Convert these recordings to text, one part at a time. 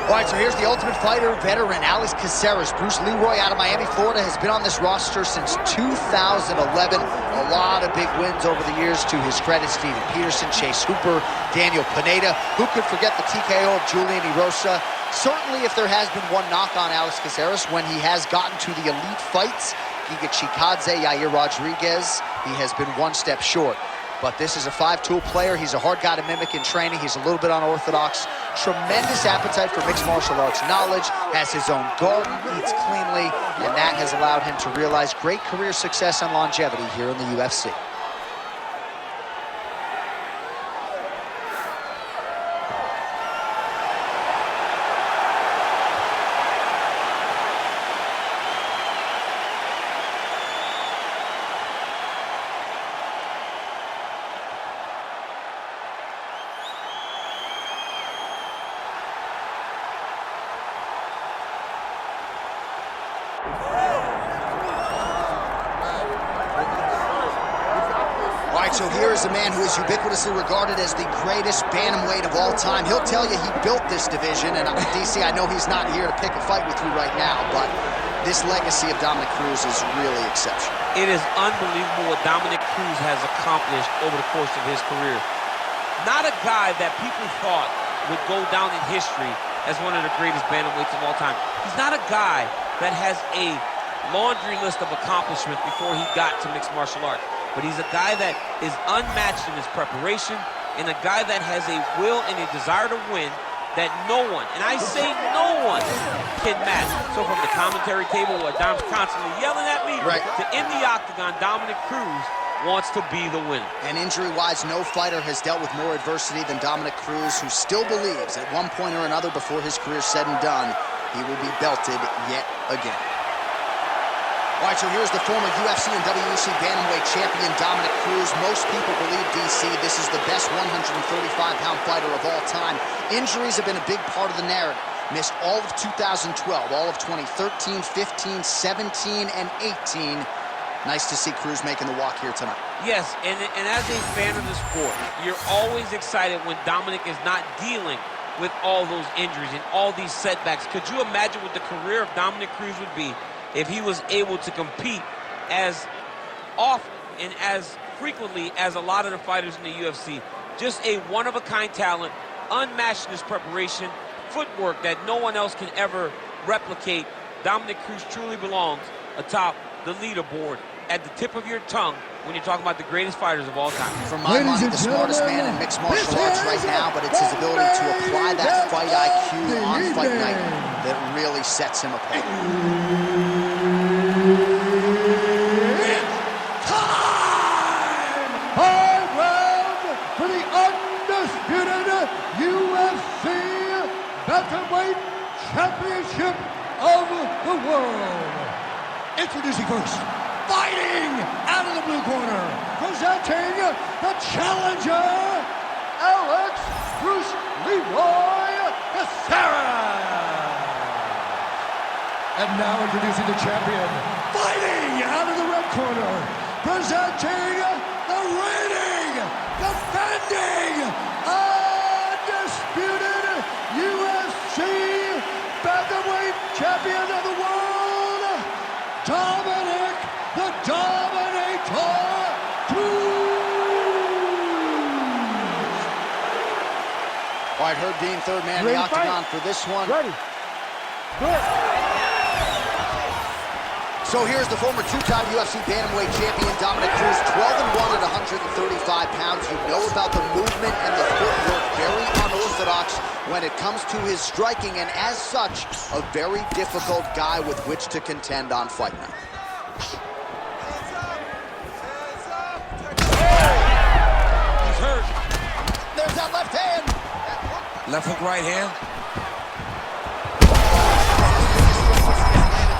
All right, so here's the Ultimate Fighter veteran, Alex Caceres. Bruce Leroy out of Miami, Florida, has been on this roster since 2011. A lot of big wins over the years to his credit. Steven Peterson, Chase Hooper, Daniel Pineda. Who could forget the TKO of Julian Erosa? Certainly, if there has been one knock on Alex Caceres, when he has gotten to the elite fights, Giga Chikadze, Yair Rodriguez, he has been one step short. But this is a five-tool player. He's a hard guy to mimic in training. He's a little bit unorthodox. Tremendous appetite for mixed martial arts knowledge. Has his own garden, eats cleanly, and that has allowed him to realize great career success and longevity here in the UFC. So here is a man who is ubiquitously regarded as the greatest bantamweight of all time. He'll tell you he built this division, and DC, I know he's not here to pick a fight with you right now, but this legacy of Dominick Cruz is really exceptional. It is unbelievable what Dominick Cruz has accomplished over the course of his career. Not a guy that people thought would go down in history as one of the greatest bantamweights of all time. He's not a guy that has a laundry list of accomplishments before he got to mixed martial arts. But he's a guy that is unmatched in his preparation, and a guy that has a will and a desire to win that no one, and I say no one, can match. So from the commentary table where Dom's constantly yelling at me, to in the octagon, Dominick Cruz wants to be the winner. And injury-wise, no fighter has dealt with more adversity than Dominick Cruz, who still believes at one point or another before his career is said and done, he will be belted yet again. All right, so here's the former UFC and WEC bantamweight champion, Dominick Cruz. Most people believe, DC, this is the best 135-pound fighter of all time. Injuries have been a big part of the narrative. Missed all of 2012, all of 2013, 15, 17, and 18. Nice to see Cruz making the walk here tonight. Yes, and as a fan of the sport, you're always excited when Dominick is not dealing with all those injuries and all these setbacks. Could you imagine what the career of Dominick Cruz would be if he was able to compete as often and as frequently as a lot of the fighters in the UFC? Just a one-of-a-kind talent, unmatched in his preparation, footwork that no one else can ever replicate. Dominick Cruz truly belongs atop the leaderboard, at the tip of your tongue, when you're talking about the greatest fighters of all time. For my money, the smartest man in mixed martial arts right now, but it's his ability to apply that fight IQ on fight night that really sets him apart. Welterweight Championship of the World. Introducing first, fighting out of the blue corner, presenting the challenger, Alex Bruce Leroy Caceres. And now introducing the champion, fighting out of the red corner, presenting the reigning, defending, undisputed UFC bantamweight champion of the world, Dominick the Dominator Cruz. All right, Herb Dean, third man in the octagon for this one. Ready. Good. So here's the former two-time UFC bantamweight champion, Dominick Cruz, 12-1 at 135 pounds. You know about the movement and the footwork, very unorthodox when it comes to his striking, and as such, a very difficult guy with which to contend on fight night. He's hurt. There's that left hand. Left hook, right hand.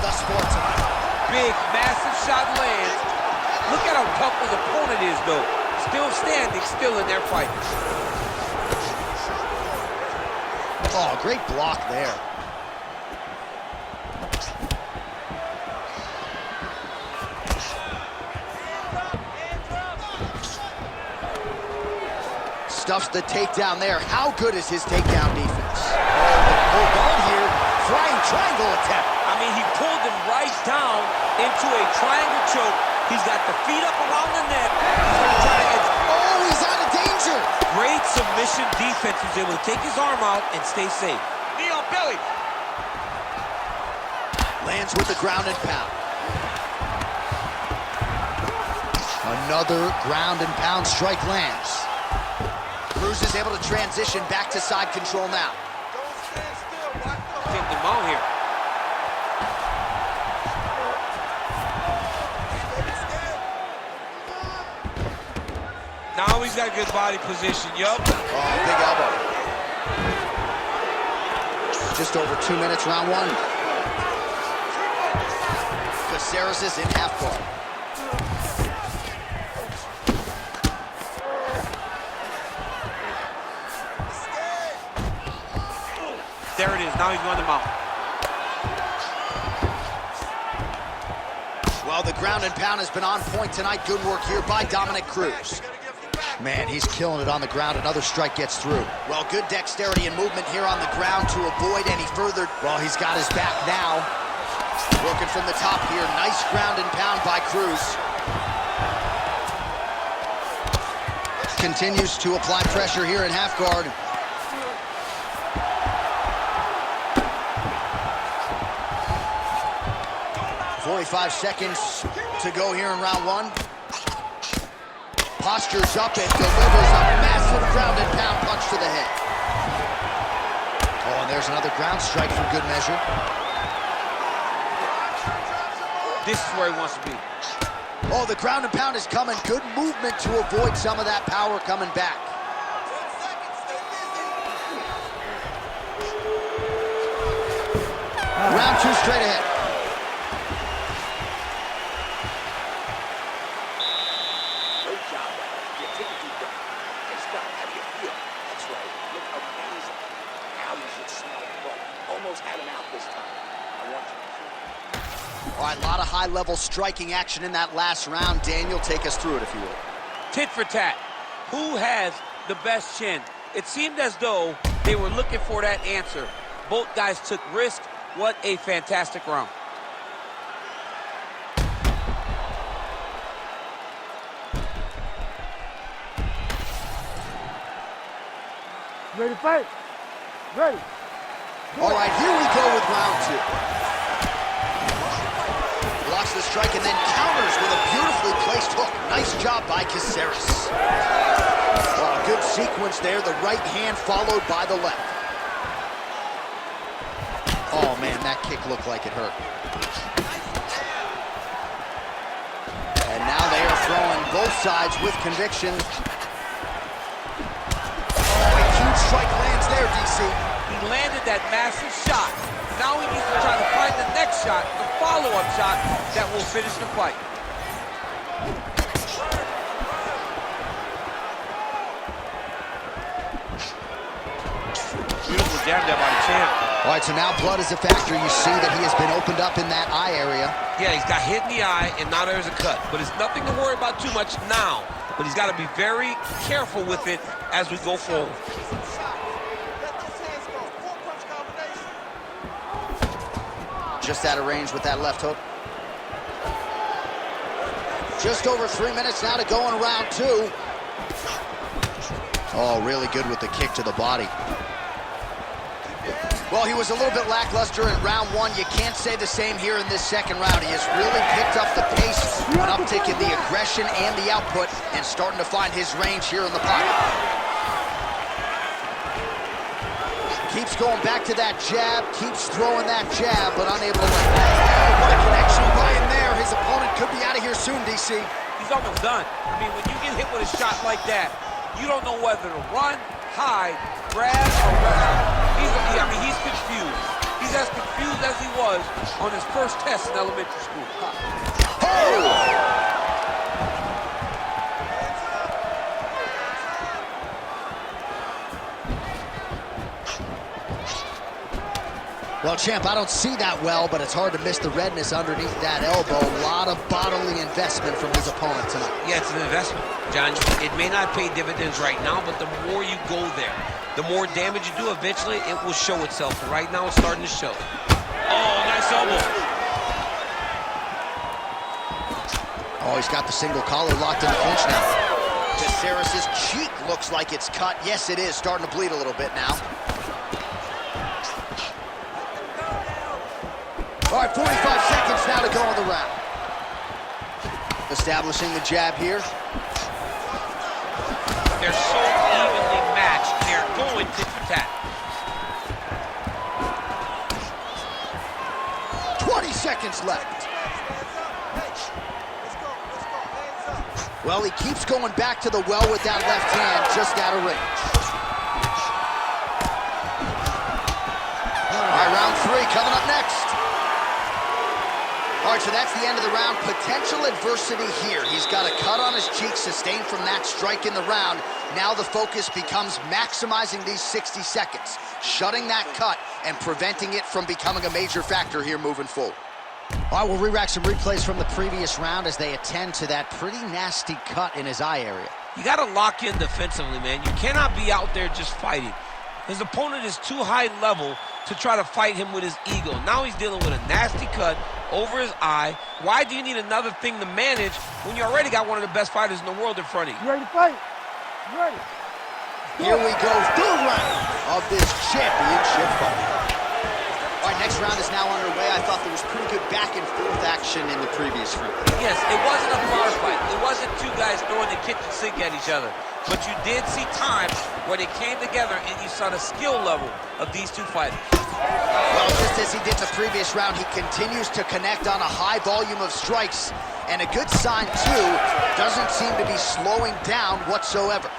Thus far tonight. Big, massive shot lands. Look at how tough his opponent is, though. Still standing, still in their fight. Oh, great block there. stuffs the takedown there. How good is his takedown defense? Oh, guard here. Flying triangle attempt. I mean, he pulled him right down into a triangle choke. He's got the feet up around the neck. He's going to try to edge. Oh, he's out of danger. Great submission defense. He's able to take his arm out and stay safe. Knee on belly. Lands with the ground and pound. Another ground and pound strike lands. Cruz is able to transition back to side control now. Take them out here. Now he's got good body position, yup. Oh, big elbow. Just over 2 minutes, round one. Caceres is in half guard. There it is, now he's going to mount. Well, the ground and pound has been on point tonight. Good work here by Dominick Cruz. Man, he's killing it on the ground. Another strike gets through. Well, good dexterity and movement here on the ground to avoid any further. Well, he's got his back now. Working from the top here. Nice ground and pound by Cruz. Continues to apply pressure here in half guard. .45 seconds to go here in round one. Postures up and delivers a massive ground and pound punch to the head. Oh, and there's another ground strike for good measure. This is where he wants to be. Oh, the ground and pound is coming. Good movement to avoid some of that power coming back. Round two straight ahead. All right, a lot of high-level striking action in that last round. Daniel, take us through it, if you will. Tit for tat. Who has the best chin? It seemed as though they were looking for that answer. Both guys took risks. What a fantastic round. Ready to fight? Ready. All right, here we go with round two. Blocks the strike and then counters with a beautifully placed hook. Nice job by Caceres. Oh, good sequence there. The right hand followed by the left. Oh, man, that kick looked like it hurt. And now they are throwing both sides with conviction. Oh, a huge strike lands there, DC. He landed that massive shot. Now he needs to try to find the next shot, the follow-up shot that will finish the fight. Beautiful jab there by the champ. All right, so now blood is a factor. You see that he has been opened up in that eye area. Yeah, he's got hit in the eye, and now there's a cut. But it's nothing to worry about too much now. But he's got to be very careful with it as we go forward. Just out of range with that left hook. Just over 3 minutes now to go in round two. Oh, really good with the kick to the body. Well, he was a little bit lackluster in round one. You can't say the same here in this second round. He has really picked up the pace, an uptick in the aggression and the output, and starting to find his range here in the pocket. Keeps going back to that jab, keeps throwing that jab, but unable to let go. Oh, what a connection by him there. His opponent could be out of here soon, DC. He's almost done. I mean, when you get hit with a shot like that, you don't know whether to run, hide, grab, or wrestle. He's confused. He's as confused as he was on his first test in elementary school. Oh! Well, champ, I don't see that well, but it's hard to miss the redness underneath that elbow. A lot of bodily investment from his opponent tonight. Yeah, it's an investment, John. It may not pay dividends right now, but the more you go there, the more damage you do, eventually it will show itself. And right now it's starting to show. Oh, nice elbow. Oh, he's got the single collar locked in the clinch now. Caceres' cheek looks like it's cut. Yes, it is. Starting to bleed a little bit now. All right, 45 seconds now to go on the round. Establishing the jab here. They're so evenly matched. They're going tit for tat. 20 seconds left. Well, he keeps going back to the well with that left hand, just out of range. All right, round 3 coming up next. All right, so that's the end of the round. Potential adversity here. He's got a cut on his cheek sustained from that strike in the round. Now the focus becomes maximizing these 60 seconds, shutting that cut and preventing it from becoming a major factor here moving forward. All right, we'll re-rack some replays from the previous round as they attend to that pretty nasty cut in his eye area. You got to lock in defensively, man. You cannot be out there just fighting. His opponent is too high level to try to fight him with his ego. Now he's dealing with a nasty cut over his eye. Why do you need another thing to manage when you already got one of the best fighters in the world in front of you? You ready to fight? You ready? Here we go, third round of this championship fight. All right, next round is now underway. I thought there was pretty good back and forth action in the previous round. Yes, it wasn't a bar fight. It wasn't two guys throwing the kitchen sink at each other. But you did see times where they came together and you saw the skill level of these two fighters. Well, just as he did the previous round, he continues to connect on a high volume of strikes. And a good sign, too, doesn't seem to be slowing down whatsoever.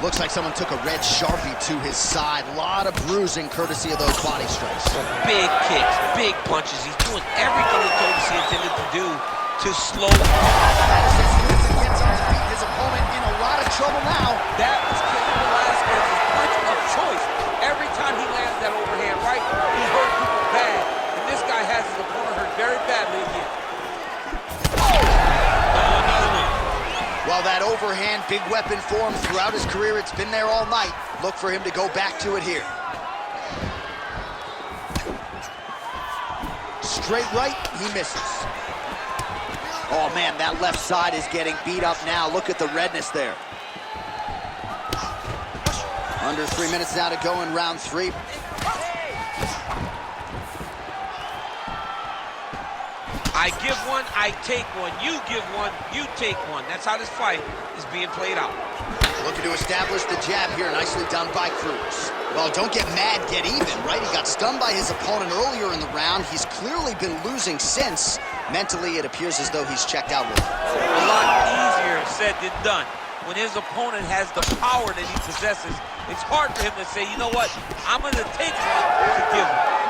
Looks like someone took a red Sharpie to his side. A lot of bruising courtesy of those body strikes. Big kicks, big punches. He's doing everything he told us he intended to do to slow down. Gets on his feet. His opponent in a lot of trouble now. That was Cain Velasquez's punch of choice. Every time he lands that overhand right, he hurt people bad. And this guy has his opponent hurt very badly again. Well, that overhand big weapon for him throughout his career, it's been there all night. Look for him to go back to it here. Straight right, he misses. Oh man, that left side is getting beat up now. Look at the redness there. Under 3 minutes now to go in round 3. I give one, I take one. You give one, you take one. That's how this fight is being played out. Looking to establish the jab here, nicely done by Cruz. Well, don't get mad, get even, right? He got stunned by his opponent earlier in the round. He's clearly been losing since. Mentally, it appears as though he's checked out. A lot easier said than done. When his opponent has the power that he possesses, it's hard for him to say, you know what, I'm going to take one to give one.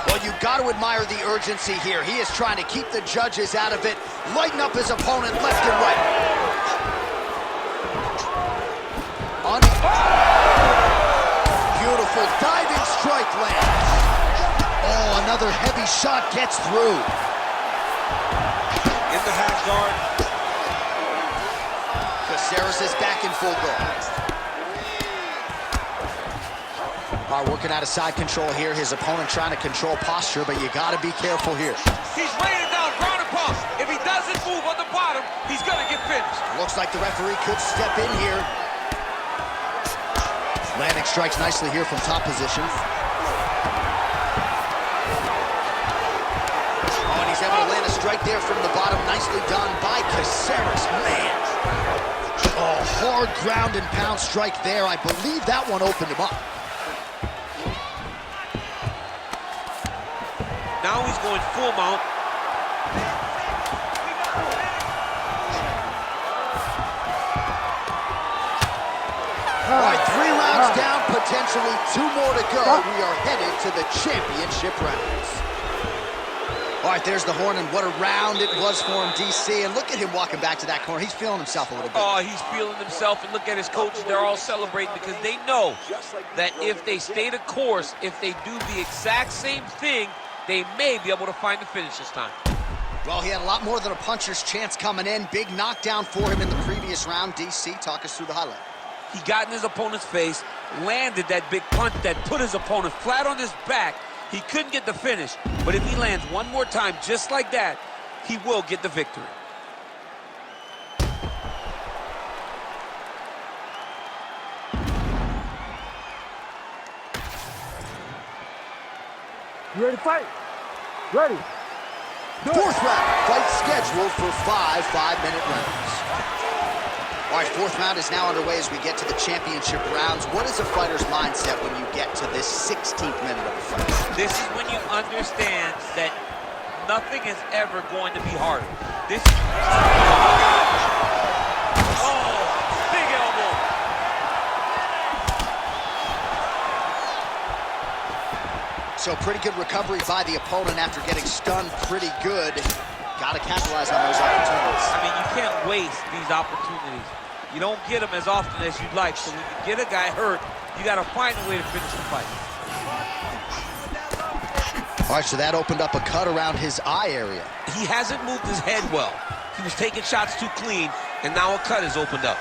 Well, you got to admire the urgency here. He is trying to keep the judges out of it, lighten up his opponent left and right. Beautiful diving strike lands. Oh, another heavy shot gets through. In the half guard. Caceres is back in full guard. All right, working out of side control here. His opponent trying to control posture, but you got to be careful here. He's raining down ground and pound. If he doesn't move on the bottom, he's going to get finished. Looks like the referee could step in here. Landing strikes nicely here from top position. Oh, and he's able to land a strike there from the bottom. Nicely done by Caceres. Man. Oh, hard ground and pound strike there. I believe that one opened him up. Now he's going full mount. All right, 3 rounds down, potentially 2 more to go. We are headed to the championship rounds. All right, there's the horn, and what a round it was for him, DC. And look at him walking back to that corner. He's feeling himself a little bit. Oh, he's feeling himself, and look at his coach. They're all celebrating because they know that if they stay the course, if they do the exact same thing, they may be able to find the finish this time. Well, he had a lot more than a puncher's chance coming in. Big knockdown for him in the previous round. DC, talk us through the highlight. He got in his opponent's face, landed that big punch that put his opponent flat on his back. He couldn't get the finish, but if he lands one more time just like that, he will get the victory. You ready to fight? Ready. Fourth round, fight scheduled for 5 5-minute rounds. All right, fourth round is now underway as we get to the championship rounds. What is a fighter's mindset when you get to this 16th minute of a fight? This is when you understand that nothing is ever going to be harder. This is... Oh, big elbow. So pretty good recovery by the opponent after getting stunned pretty good. Got to capitalize on those opportunities. I mean, you can't waste these opportunities. You don't get them as often as you'd like. So when you get a guy hurt, you got to find a way to finish the fight. All right, so that opened up a cut around his eye area. He hasn't moved his head well. He was taking shots too clean, and now a cut has opened up.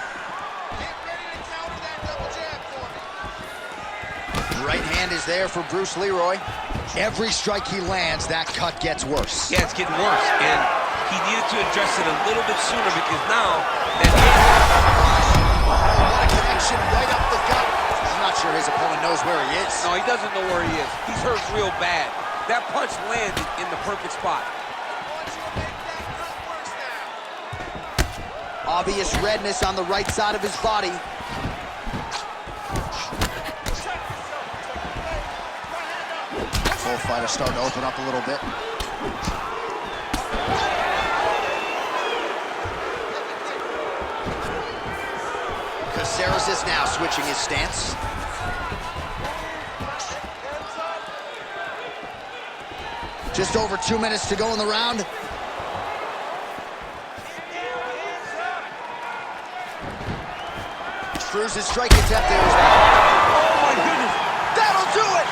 Right hand is there for Bruce Leroy. Every strike he lands, that cut gets worse. Yeah, it's getting worse, and he needed to address it a little bit sooner because now that what a connection right up the gut. I'm not sure his opponent knows where he is. No, he doesn't know where he is. He's hurt real bad. That punch landed in the perfect spot. Obvious redness on the right side of his body. Both fighters starting to open up a little bit. Caceres is now switching his stance. Just over 2 minutes to go in the round. Cruz's strike attempt there. Oh, my goodness. That'll do it!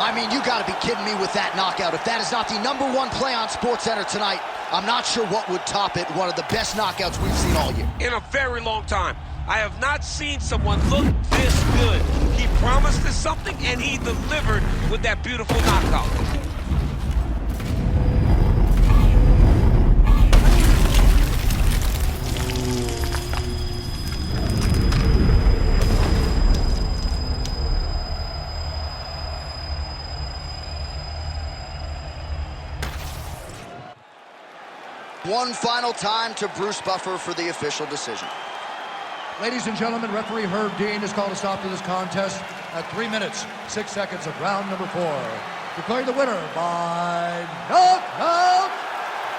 I mean, you gotta be kidding me with that knockout. If that is not the #1 play on SportsCenter tonight, I'm not sure what would top it. One of the best knockouts we've seen all year. In a very long time. I have not seen someone look this good. He promised us something, and he delivered with that beautiful knockout. One final time to Bruce Buffer for the official decision. Ladies and gentlemen, referee Herb Dean has called a stop to this contest at 3 minutes, 6 seconds of round number 4. Declaring the winner by knockout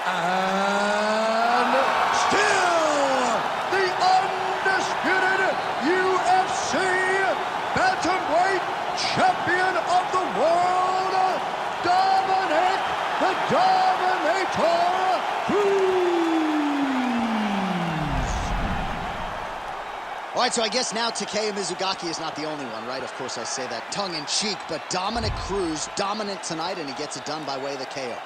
and still the undisputed UFC bantamweight champion of the world, Dominick the Dominator Cruz. All right, so I guess now Takeya Mizugaki is not the only one, right? Of course, I say that tongue-in-cheek, but Dominick Cruz dominant tonight, and he gets it done by way of the KO.